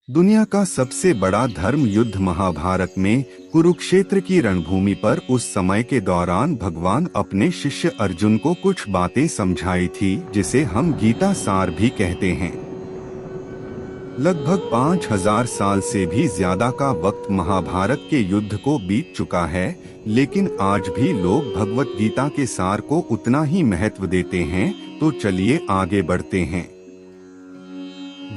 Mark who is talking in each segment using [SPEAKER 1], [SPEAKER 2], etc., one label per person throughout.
[SPEAKER 1] दुनिया का सबसे बड़ा धर्म युद्ध महाभारत में कुरुक्षेत्र की रणभूमि पर उस समय के दौरान भगवान अपने शिष्य अर्जुन को कुछ बातें समझाई थी, जिसे हम गीता सार भी कहते हैं। लगभग 5000 साल से भी ज्यादा का वक्त महाभारत के युद्ध को बीत चुका है, लेकिन आज भी लोग भगवत गीता के सार को उतना ही महत्व देते हैं। तो चलिए आगे बढ़ते हैं।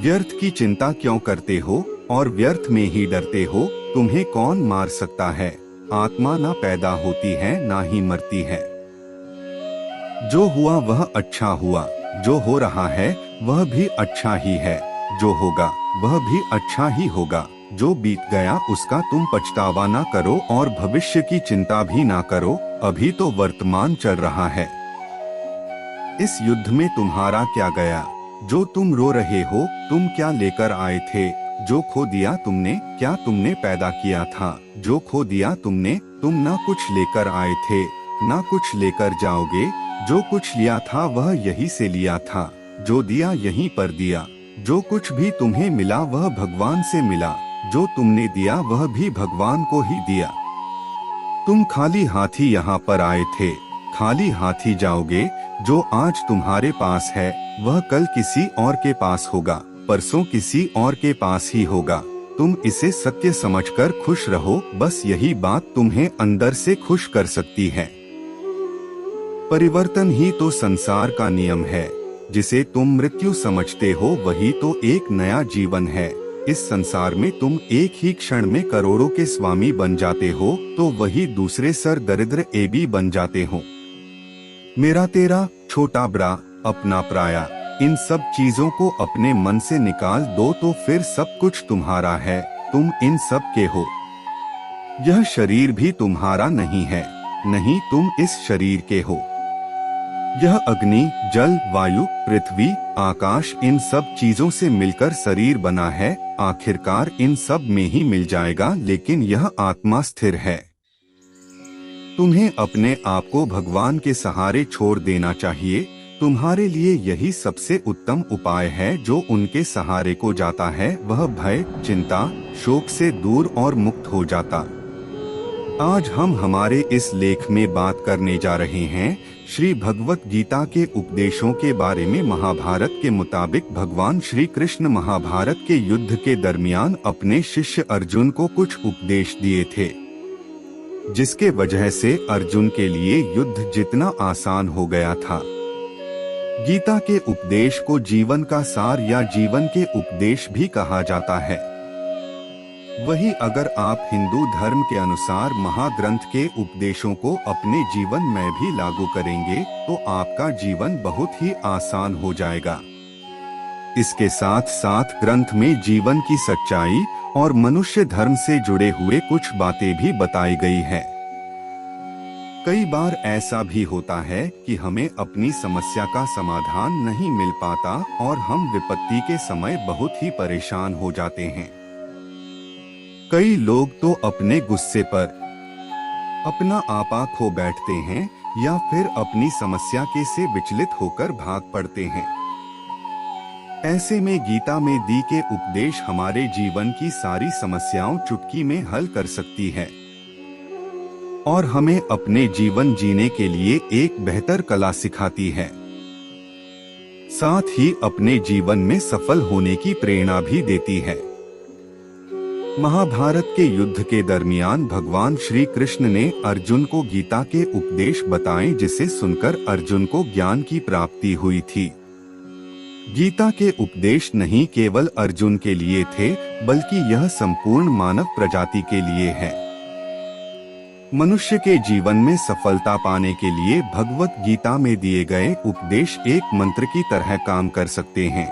[SPEAKER 1] व्यर्थ की चिंता क्यों करते हो और व्यर्थ में ही डरते हो? तुम्हें कौन मार सकता है? आत्मा ना पैदा होती है ना ही मरती है। जो हुआ वह अच्छा हुआ, जो हो रहा है वह भी अच्छा ही है, जो होगा वह भी अच्छा ही होगा। जो बीत गया उसका तुम पछतावा ना करो और भविष्य की चिंता भी ना करो, अभी तो वर्तमान चल रहा है। इस युद्ध में तुम्हारा क्या गया? जो तुम रो रहे हो, तुम क्या लेकर आए थे? जो खो दिया तुमने, क्या तुमने पैदा किया था? जो खो दिया तुमने, तुम ना कुछ लेकर आए थे, ना कुछ लेकर जाओगे। जो कुछ लिया था वह यहीं से लिया था, जो दिया यहीं पर दिया। जो कुछ भी तुम्हें मिला वह भगवान से मिला, जो तुमने दिया वह भी भगवान को ही दिया। तुम खाली हाथी यहाँ पर आए थे, खाली हाथी जाओगे। जो आज तुम्हारे पास है वह कल किसी और के पास होगा, परसों किसी और के पास ही होगा। तुम इसे सत्य समझकर खुश रहो, बस यही बात तुम्हें अंदर से खुश कर सकती है। परिवर्तन ही तो संसार का नियम है। जिसे तुम मृत्यु समझते हो वही तो एक नया जीवन है। इस संसार में तुम एक ही क्षण में करोड़ों के स्वामी बन जाते हो, तो वही दूसरे सर दरिद्र एबी बन जाते हो। मेरा तेरा, छोटा बड़ा, अपना पराया, इन सब चीजों को अपने मन से निकाल दो तो फिर सब कुछ तुम्हारा है। तुम इन सब के हो। यह शरीर भी तुम्हारा नहीं है, नहीं तुम इस शरीर के हो। यह अग्नि, जल, वायु, पृथ्वी, आकाश, इन सब चीजों से मिलकर शरीर बना है। आखिरकार इन सब में ही मिल जाएगा, लेकिन यह आत्मा स्थिर है। तुम्हें अपने आप को भगवान के सहारे छोड़ देना चाहिए। तुम्हारे लिए यही सबसे उत्तम उपाय है। जो उनके सहारे को जाता है वह भय, चिंता, शोक से दूर और मुक्त हो जाता। आज हम हमारे इस लेख में बात करने जा रहे हैं श्री भगवत गीता के उपदेशों के बारे में। महाभारत के मुताबिक भगवान श्री कृष्ण महाभारत के युद्ध के दरमियान अपने शिष्य अर्जुन को कुछ उपदेश दिए थे, जिसके वजह से अर्जुन के लिए युद्ध जितना आसान हो गया था। गीता के उपदेश को जीवन का सार या जीवन के उपदेश भी कहा जाता है। वही अगर आप हिंदू धर्म के अनुसार महाग्रंथ के उपदेशों को अपने जीवन में भी लागू करेंगे तो आपका जीवन बहुत ही आसान हो जाएगा। इसके साथ साथ ग्रंथ में जीवन की सच्चाई और मनुष्य धर्म से जुड़े हुए कुछ बातें भी बताई गई है। कई बार ऐसा भी होता है कि हमें अपनी समस्या का समाधान नहीं मिल पाता और हम विपत्ति के समय बहुत ही परेशान हो जाते हैं। कई लोग तो अपने गुस्से पर अपना आपा खो बैठते हैं या फिर अपनी समस्या के से विचलित होकर भाग पड़ते हैं। ऐसे में गीता में दी के उपदेश हमारे जीवन की सारी समस्याओं चुटकी में हल कर सकती है और हमें अपने जीवन जीने के लिए एक बेहतर कला सिखाती है। साथ ही अपने जीवन में सफल होने की प्रेरणा भी देती है। महाभारत के युद्ध के दरमियान भगवान श्री कृष्ण ने अर्जुन को गीता के उपदेश बताए, जिसे सुनकर अर्जुन को ज्ञान की प्राप्ति हुई थी। गीता के उपदेश नहीं केवल अर्जुन के लिए थे, बल्कि यह संपूर्ण मानव प्रजाति के लिए है। मनुष्य के जीवन में सफलता पाने के लिए भगवत गीता में दिए गए उपदेश एक मंत्र की तरह काम कर सकते हैं।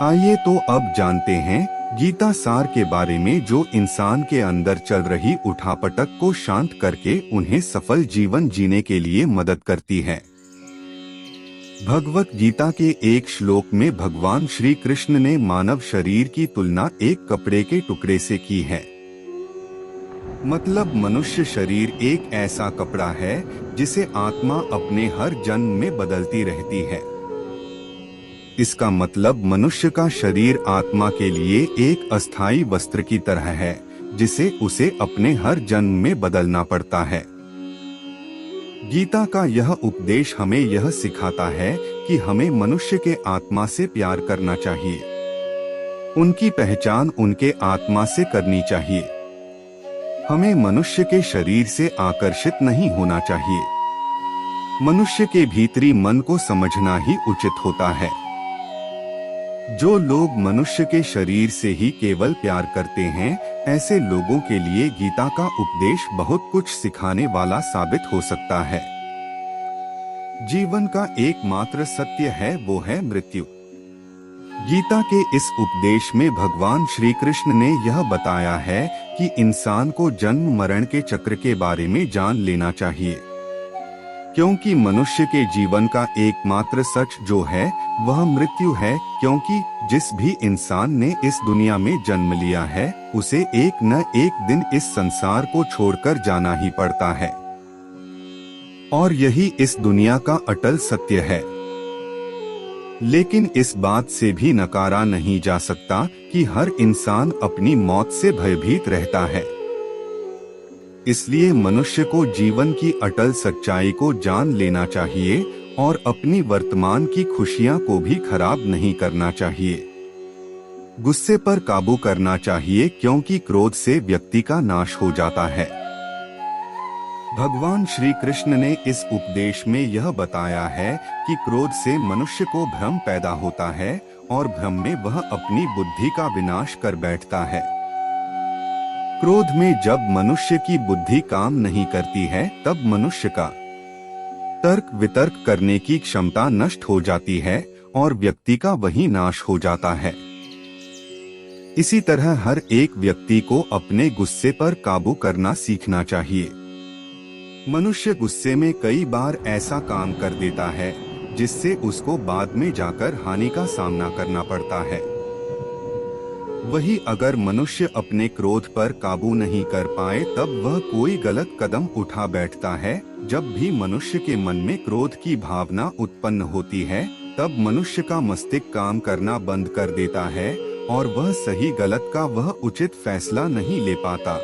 [SPEAKER 1] आइए तो अब जानते हैं गीता सार के बारे में, जो इंसान के अंदर चल रही उठापटक को शांत करके उन्हें सफल जीवन जीने के लिए मदद करती है। भगवत गीता के एक श्लोक में भगवान श्री कृष्ण ने मानव शरीर की तुलना एक कपड़े के टुकड़े से की है। मतलब मनुष्य शरीर एक ऐसा कपड़ा है जिसे आत्मा अपने हर जन्म में बदलती रहती है। इसका मतलब मनुष्य का शरीर आत्मा के लिए एक अस्थायी वस्त्र की तरह है, जिसे उसे अपने हर जन्म में बदलना पड़ता है। गीता का यह उपदेश हमें यह सिखाता है कि हमें मनुष्य के आत्मा से प्यार करना चाहिए। उनकी पहचान उनके आत्मा से करनी चाहिए। हमें मनुष्य के शरीर से आकर्षित नहीं होना चाहिए। मनुष्य के भीतरी मन को समझना ही उचित होता है। जो लोग मनुष्य के शरीर से ही केवल प्यार करते हैं, ऐसे लोगों के लिए गीता का उपदेश बहुत कुछ सिखाने वाला साबित हो सकता है। जीवन का एकमात्र सत्य है, वो है मृत्यु। गीता के इस उपदेश में भगवान श्री कृष्ण ने यह बताया है कि इंसान को जन्म मरण के चक्र के बारे में जान लेना चाहिए, क्योंकि मनुष्य के जीवन का एकमात्र सच जो है वह मृत्यु है। क्योंकि जिस भी इंसान ने इस दुनिया में जन्म लिया है, उसे एक न एक दिन इस संसार को छोड़कर जाना ही पड़ता है, और यही इस दुनिया का अटल सत्य है। लेकिन इस बात से भी नकारा नहीं जा सकता कि हर इंसान अपनी मौत से भयभीत रहता है। इसलिए मनुष्य को जीवन की अटल सच्चाई को जान लेना चाहिए और अपनी वर्तमान की खुशियां को भी खराब नहीं करना चाहिए। गुस्से पर काबू करना चाहिए, क्योंकि क्रोध से व्यक्ति का नाश हो जाता है। भगवान श्री कृष्ण ने इस उपदेश में यह बताया है कि क्रोध से मनुष्य को भ्रम पैदा होता है और भ्रम में वह अपनी बुद्धि का विनाश कर बैठता है। क्रोध में जब मनुष्य की बुद्धि काम नहीं करती है, तब मनुष्य का तर्क वितर्क करने की क्षमता नष्ट हो जाती है और व्यक्ति का वही नाश हो जाता है। इसी तरह हर एक व्यक्ति को अपने गुस्से पर काबू करना सीखना चाहिए। मनुष्य गुस्से में कई बार ऐसा काम कर देता है जिससे उसको बाद में जाकर हानि का सामना करना पड़ता है। वही अगर मनुष्य अपने क्रोध पर काबू नहीं कर पाए, तब वह कोई गलत कदम उठा बैठता है। जब भी मनुष्य के मन में क्रोध की भावना उत्पन्न होती है, तब मनुष्य का मस्तिष्क काम करना बंद कर देता है और वह सही गलत का वह उचित फैसला नहीं ले पाता।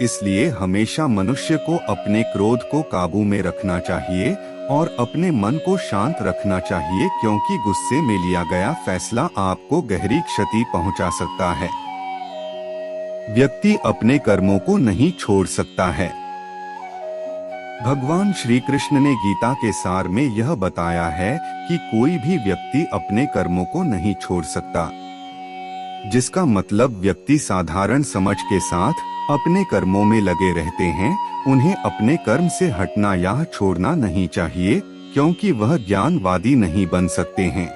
[SPEAKER 1] इसलिए हमेशा मनुष्य को अपने क्रोध को काबू में रखना चाहिए और अपने मन को शांत रखना चाहिए, क्योंकि गुस्से में लिया गया फैसला आपको गहरी क्षति पहुंचा सकता है। व्यक्ति अपने कर्मों को नहीं छोड़ सकता है। भगवान श्री कृष्ण ने गीता के सार में यह बताया है कि कोई भी व्यक्ति अपने कर्मों को नहीं छोड़ सकता, जिसका मतलब व्यक्ति साधारण समझ के साथ अपने कर्मों में लगे रहते हैं। उन्हें अपने कर्म से हटना या छोड़ना नहीं चाहिए, क्योंकि वह ज्ञानवादी नहीं बन सकते हैं।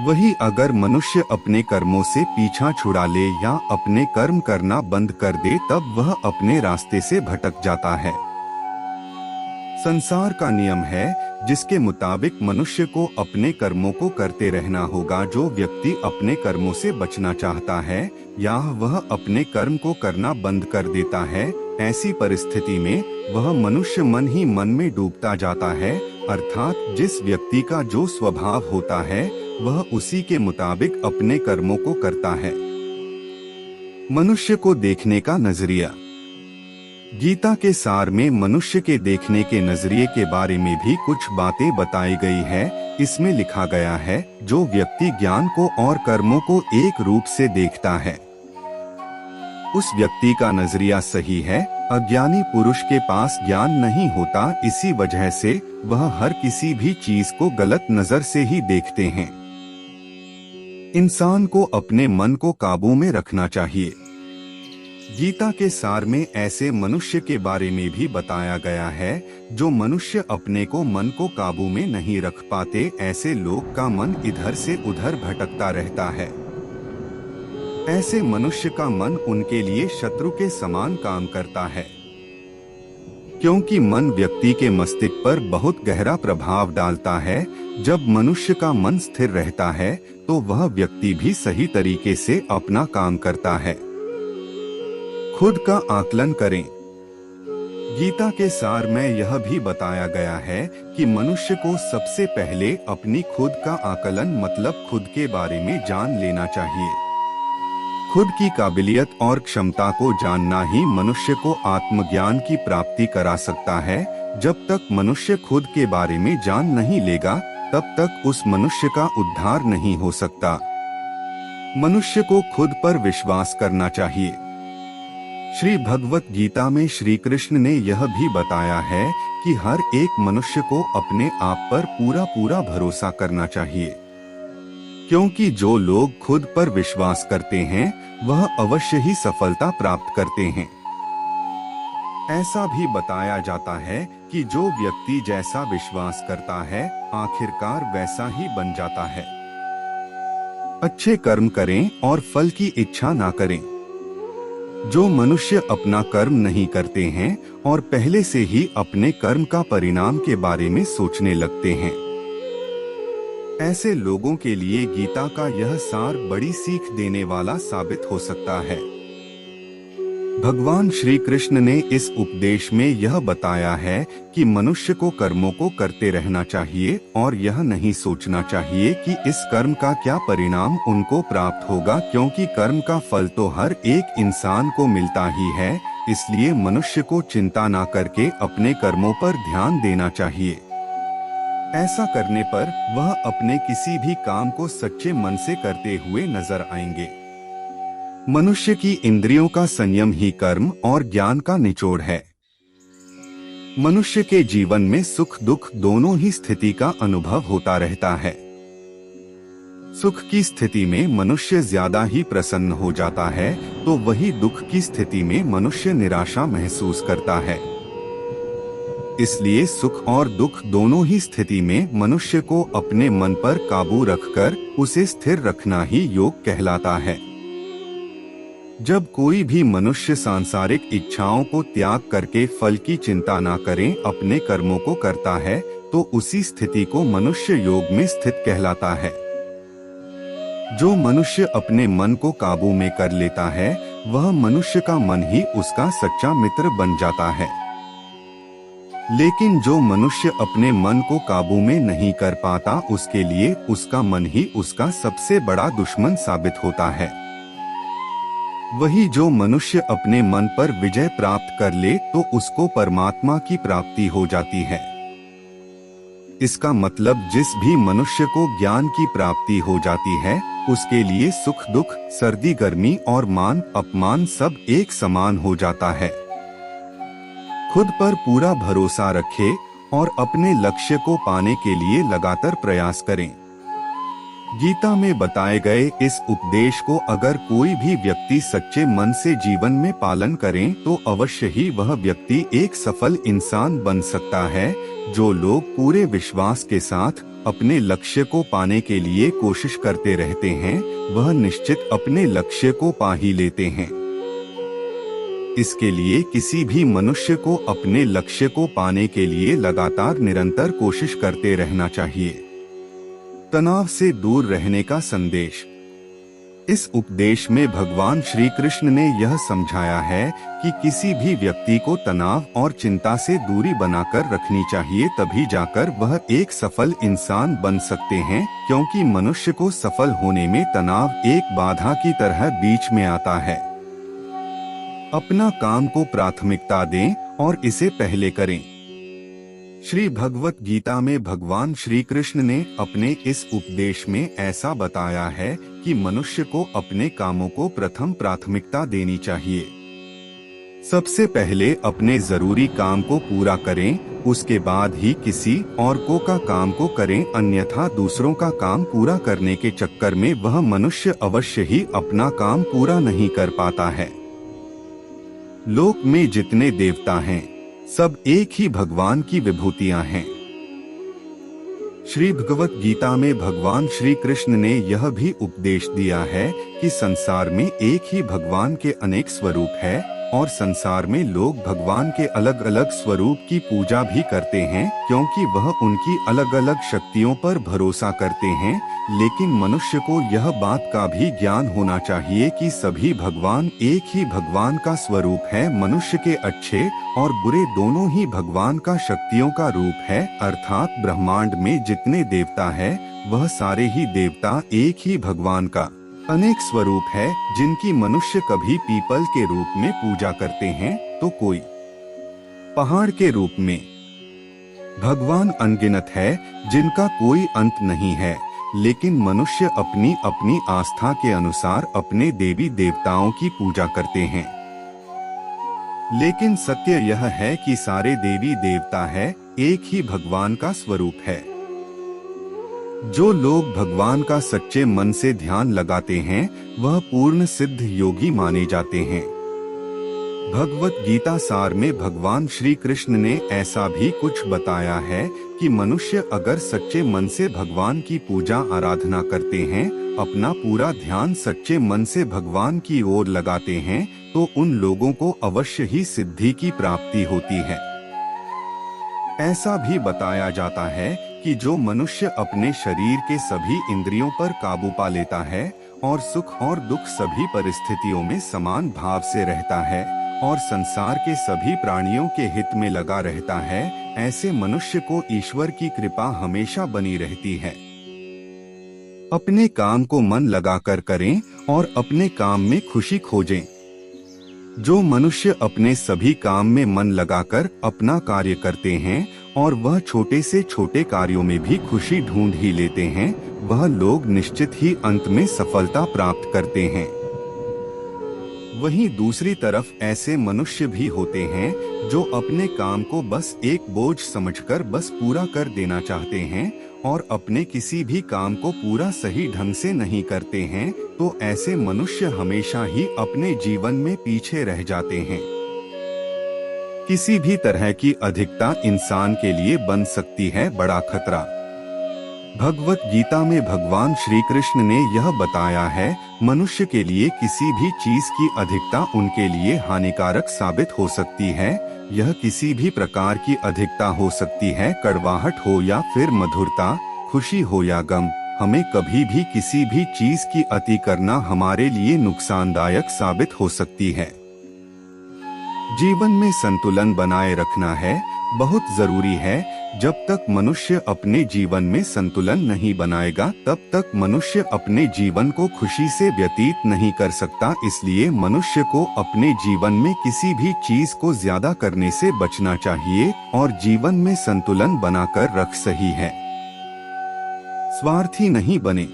[SPEAKER 1] वही अगर मनुष्य अपने कर्मों से पीछा छुड़ा ले या अपने कर्म करना बंद कर दे, तब वह अपने रास्ते से भटक जाता है। संसार का नियम है जिसके मुताबिक मनुष्य को अपने कर्मों को करते रहना होगा। जो व्यक्ति अपने कर्मों से बचना चाहता है या वह अपने कर्म को करना बंद कर देता है, ऐसी परिस्थिति में वह मनुष्य मन ही मन में डूबता जाता है। अर्थात जिस व्यक्ति का जो स्वभाव होता है वह उसी के मुताबिक अपने कर्मों को करता है। मनुष्य को देखने का नजरिया। गीता के सार में मनुष्य के देखने के नजरिए के बारे में भी कुछ बातें बताई गई है। इसमें लिखा गया है, जो व्यक्ति ज्ञान को और कर्मों को एक रूप से देखता है, उस व्यक्ति का नजरिया सही है। अज्ञानी पुरुष के पास ज्ञान नहीं होता, इसी वजह से वह हर किसी भी चीज को गलत नजर से ही देखते हैं। इंसान को अपने मन को काबू में रखना चाहिए। गीता के सार में ऐसे मनुष्य के बारे में भी बताया गया है जो मनुष्य अपने को मन को काबू में नहीं रख पाते। ऐसे लोग का मन इधर से उधर भटकता रहता है। ऐसे मनुष्य का मन उनके लिए शत्रु के समान काम करता है, क्योंकि मन व्यक्ति के मस्तिष्क पर बहुत गहरा प्रभाव डालता है। जब मनुष्य का मन स्थिर रहता है तो वह व्यक्ति भी सही तरीके से अपना काम करता है। खुद का आकलन करें। गीता के सार में यह भी बताया गया है कि मनुष्य को सबसे पहले अपनी खुद का आकलन मतलब खुद के बारे में जान लेना चाहिए। खुद की काबिलियत और क्षमता को जानना ही मनुष्य को आत्मज्ञान की प्राप्ति करा सकता है। जब तक मनुष्य खुद के बारे में जान नहीं लेगा, तब तक उस मनुष्य का उद्धार नहीं हो सकता। मनुष्य को खुद पर विश्वास करना चाहिए। श्री भगवत गीता में श्री कृष्ण ने यह भी बताया है कि हर एक मनुष्य को अपने आप पर पूरा भरोसा करना चाहिए, क्योंकि जो लोग खुद पर विश्वास करते हैं वह अवश्य ही सफलता प्राप्त करते हैं। ऐसा भी बताया जाता है कि जो व्यक्ति जैसा विश्वास करता है आखिरकार वैसा ही बन जाता है। अच्छे कर्म करें और फल की इच्छा ना करें। जो मनुष्य अपना कर्म नहीं करते हैं और पहले से ही अपने कर्म का परिणाम के बारे में सोचने लगते हैं, ऐसे लोगों के लिए गीता का यह सार बड़ी सीख देने वाला साबित हो सकता है। भगवान श्री कृष्ण ने इस उपदेश में यह बताया है कि मनुष्य को कर्मों को करते रहना चाहिए और यह नहीं सोचना चाहिए कि इस कर्म का क्या परिणाम उनको प्राप्त होगा, क्योंकि कर्म का फल तो हर एक इंसान को मिलता ही है। इसलिए मनुष्य को चिंता ना करके अपने कर्मों पर ध्यान देना चाहिए। ऐसा करने पर वह अपने किसी भी काम को सच्चे मन से करते हुए नजर आएंगे। मनुष्य की इंद्रियों का संयम ही कर्म और ज्ञान का निचोड़ है। मनुष्य के जीवन में सुख दुख दोनों ही स्थिति का अनुभव होता रहता है। सुख की स्थिति में मनुष्य ज्यादा ही प्रसन्न हो जाता है, तो वही दुख की स्थिति में मनुष्य निराशा महसूस करता है। इसलिए सुख और दुख दोनों ही स्थिति में मनुष्य को अपने मन पर काबू रखकर उसे स्थिर रखना ही योग कहलाता है। जब कोई भी मनुष्य सांसारिक इच्छाओं को त्याग करके फल की चिंता ना करें अपने कर्मों को करता है, तो उसी स्थिति को मनुष्य योग में स्थित कहलाता है। जो मनुष्य अपने मन को काबू में कर लेता है, वह मनुष्य का मन ही उसका सच्चा मित्र बन जाता है। लेकिन जो मनुष्य अपने मन को काबू में नहीं कर पाता, उसके लिए उसका मन ही उसका सबसे बड़ा दुश्मन साबित होता है। वही जो मनुष्य अपने मन पर विजय प्राप्त कर ले, तो उसको परमात्मा की प्राप्ति हो जाती है। इसका मतलब जिस भी मनुष्य को ज्ञान की प्राप्ति हो जाती है, उसके लिए सुख दुख, सर्दी गर्मी और मान अपमान सब एक समान हो जाता है। खुद पर पूरा भरोसा रखें और अपने लक्ष्य को पाने के लिए लगातार प्रयास करें। गीता में बताए गए इस उपदेश को अगर कोई भी व्यक्ति सच्चे मन से जीवन में पालन करें, तो अवश्य ही वह व्यक्ति एक सफल इंसान बन सकता है। जो लोग पूरे विश्वास के साथ अपने लक्ष्य को पाने के लिए कोशिश करते रहते हैं, वह निश्चित अपने लक्ष्य को पा ही लेते हैं। इसके लिए किसी भी मनुष्य को अपने लक्ष्य को पाने के लिए लगातार निरंतर कोशिश करते रहना चाहिए। तनाव से दूर रहने का संदेश। इस उपदेश में भगवान श्री कृष्ण ने यह समझाया है कि किसी भी व्यक्ति को तनाव और चिंता से दूरी बनाकर रखनी चाहिए, तभी जाकर वह एक सफल इंसान बन सकते हैं, क्योंकि मनुष्य को सफल होने में तनाव एक बाधा की तरह बीच में आता है। अपना काम को प्राथमिकता दें और इसे पहले करें। श्री भगवत गीता में भगवान श्री कृष्ण ने अपने इस उपदेश में ऐसा बताया है कि मनुष्य को अपने कामों को प्रथम प्राथमिकता देनी चाहिए। सबसे पहले अपने जरूरी काम को पूरा करें, उसके बाद ही किसी और का काम को करें, अन्यथा दूसरों का काम पूरा करने के चक्कर में वह मनुष्य अवश्य ही अपना काम पूरा नहीं कर पाता है। लोक में जितने देवता हैं, सब एक ही भगवान की विभूतियां हैं। श्री भगवत गीता में भगवान श्री कृष्ण ने यह भी उपदेश दिया है कि संसार में एक ही भगवान के अनेक स्वरूप है और संसार में लोग भगवान के अलग अलग स्वरूप की पूजा भी करते हैं, क्योंकि वह उनकी अलग अलग शक्तियों पर भरोसा करते हैं। लेकिन मनुष्य को यह बात का भी ज्ञान होना चाहिए कि सभी भगवान एक ही भगवान का स्वरूप है। मनुष्य के अच्छे और बुरे दोनों ही भगवान का शक्तियों का रूप है, अर्थात ब्रह्मांड में जितने देवता है वह सारे ही देवता एक ही भगवान का अनेक स्वरूप है, जिनकी मनुष्य कभी पीपल के रूप में पूजा करते हैं तो कोई पहाड़ के रूप में। भगवान अनगिनत है जिनका कोई अंत नहीं है, लेकिन मनुष्य अपनी अपनी आस्था के अनुसार अपने देवी देवताओं की पूजा करते हैं। लेकिन सत्य यह है कि सारे देवी देवता है एक ही भगवान का स्वरूप है। जो लोग भगवान का सच्चे मन से ध्यान लगाते हैं वह पूर्ण सिद्ध योगी माने जाते हैं। भगवत गीता सार में भगवान श्री कृष्ण ने ऐसा भी कुछ बताया है कि मनुष्य अगर सच्चे मन से भगवान की पूजा आराधना करते हैं, अपना पूरा ध्यान सच्चे मन से भगवान की ओर लगाते हैं, तो उन लोगों को अवश्य ही सिद्धि की प्राप्ति होती है। ऐसा भी बताया जाता है कि जो मनुष्य अपने शरीर के सभी इंद्रियों पर काबू पा लेता है और सुख और दुख सभी परिस्थितियों में समान भाव से रहता है और संसार के सभी प्राणियों के हित में लगा रहता है, ऐसे मनुष्य को ईश्वर की कृपा हमेशा बनी रहती है। अपने काम को मन लगाकर करें और अपने काम में खुशी खोजें। जो मनुष्य अपने सभी काम में मन लगाकर अपना कार्य करते हैं और वह छोटे से छोटे कार्यों में भी खुशी ढूंढ ही लेते हैं, वह लोग निश्चित ही अंत में सफलता प्राप्त करते हैं। वहीं दूसरी तरफ ऐसे मनुष्य भी होते हैं जो अपने काम को बस एक बोझ समझकर बस पूरा कर देना चाहते हैं और अपने किसी भी काम को पूरा सही ढंग से नहीं करते हैं, तो ऐसे मनुष्य हमेशा ही अपने जीवन में पीछे रह जाते हैं। किसी भी तरह की अधिकता इंसान के लिए बन सकती है बड़ा खतरा। भगवत गीता में भगवान श्री कृष्ण ने यह बताया है, मनुष्य के लिए किसी भी चीज की अधिकता उनके लिए हानिकारक साबित हो सकती है। यह किसी भी प्रकार की अधिकता हो सकती है, कड़वाहट हो या फिर मधुरता, खुशी हो या गम। हमें कभी भी किसी भी चीज की अति करना हमारे लिए नुकसानदायक साबित हो सकती है। जीवन में संतुलन बनाए रखना है बहुत जरूरी है। जब तक मनुष्य अपने जीवन में संतुलन नहीं बनाएगा, तब तक मनुष्य अपने जीवन को खुशी से व्यतीत नहीं कर सकता। इसलिए मनुष्य को अपने जीवन में किसी भी चीज को ज्यादा करने से बचना चाहिए और जीवन में संतुलन बनाकर रख सही है। स्वार्थी नहीं बने।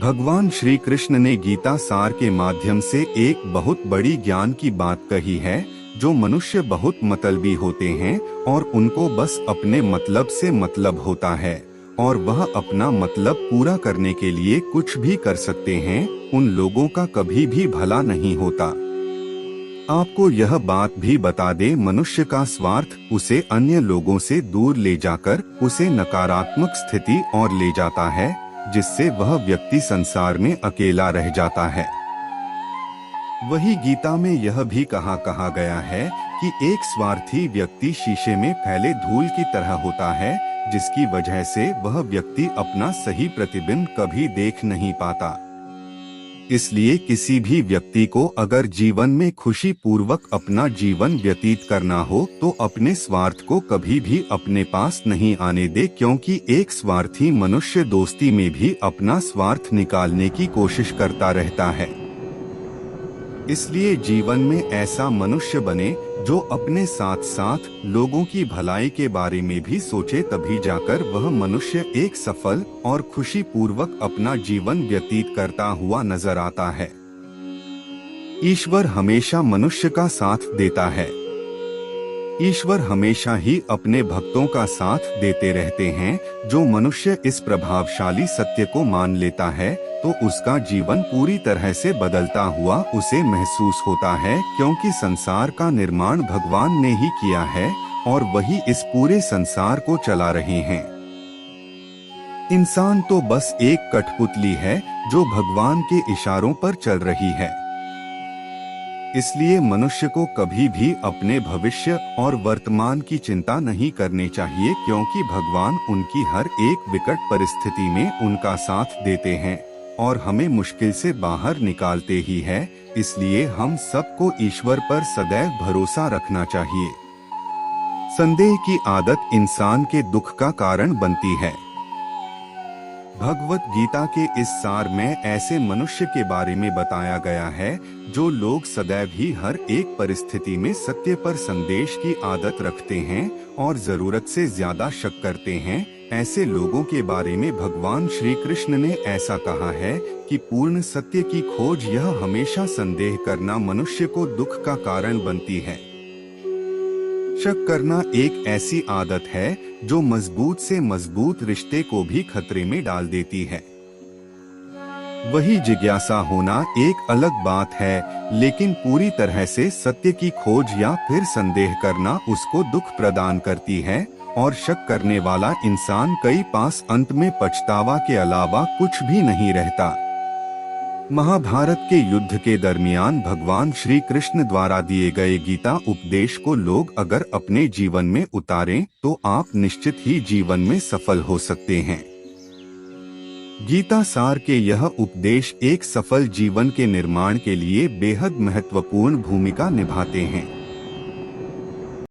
[SPEAKER 1] भगवान श्री कृष्ण ने गीता सार के माध्यम से एक बहुत बड़ी ज्ञान की बात कही है। जो मनुष्य बहुत मतलबी होते हैं और उनको बस अपने मतलब से मतलब होता है और वह अपना मतलब पूरा करने के लिए कुछ भी कर सकते हैं, उन लोगों का कभी भी भला नहीं होता। आपको यह बात भी बता दे, मनुष्य का स्वार्थ उसे अन्य लोगों से दूर ले जाकर उसे नकारात्मक स्थिति और ले जाता है, जिससे वह व्यक्ति संसार में अकेला रह जाता है। वही गीता में यह भी कहा गया है कि एक स्वार्थी व्यक्ति शीशे में फैले धूल की तरह होता है, जिसकी वजह से वह व्यक्ति अपना सही प्रतिबिंब कभी देख नहीं पाता। इसलिए किसी भी व्यक्ति को अगर जीवन में खुशी पूर्वक अपना जीवन व्यतीत करना हो तो अपने स्वार्थ को कभी भी अपने पास नहीं आने दे, क्योंकि एक स्वार्थी मनुष्य दोस्ती में भी अपना स्वार्थ निकालने की कोशिश करता रहता है। इसलिए जीवन में ऐसा मनुष्य बने जो अपने साथ साथ लोगों की भलाई के बारे में भी सोचे, तभी जाकर वह मनुष्य एक सफल और खुशी पूर्वक अपना जीवन व्यतीत करता हुआ नजर आता है। ईश्वर हमेशा मनुष्य का साथ देता है। ईश्वर हमेशा ही अपने भक्तों का साथ देते रहते हैं। जो मनुष्य इस प्रभावशाली सत्य को मान लेता है तो उसका जीवन पूरी तरह से बदलता हुआ उसे महसूस होता है, क्योंकि संसार का निर्माण भगवान ने ही किया है और वही इस पूरे संसार को चला रहे हैं। इंसान तो बस एक कठपुतली है जो भगवान के इशारों पर चल रही है। इसलिए मनुष्य को कभी भी अपने भविष्य और वर्तमान की चिंता नहीं करनी चाहिए, क्योंकि भगवान उनकी हर एक विकट परिस्थिति में उनका साथ देते हैं और हमें मुश्किल से बाहर निकालते ही है। इसलिए हम सबको ईश्वर पर सदैव भरोसा रखना चाहिए। संदेह की आदत इंसान के दुख का कारण बनती है। भगवत गीता के इस सार में ऐसे मनुष्य के बारे में बताया गया है जो लोग सदैव ही हर एक परिस्थिति में सत्य पर संदेश की आदत रखते हैं और जरूरत से ज्यादा शक करते हैं। ऐसे लोगों के बारे में भगवान श्री कृष्ण ने ऐसा कहा है कि पूर्ण सत्य की खोज यह हमेशा संदेह करना मनुष्य को दुख का कारण बनती है। शक करना एक ऐसी आदत है जो मजबूत से मजबूत रिश्ते को भी खतरे में डाल देती है। वही जिज्ञासा होना एक अलग बात है, लेकिन पूरी तरह से सत्य की खोज या फिर संदेह करना उसको दुख प्रदान करती है और शक करने वाला इंसान कई पास अंत में पछतावा के अलावा कुछ भी नहीं रहता। महाभारत के युद्ध के दरमियान भगवान श्री कृष्ण द्वारा दिए गए गीता उपदेश को लोग अगर अपने जीवन में उतारें तो आप निश्चित ही जीवन में सफल हो सकते हैं। गीता सार के यह उपदेश एक सफल जीवन के निर्माण के लिए बेहद महत्वपूर्ण भूमिका निभाते हैं।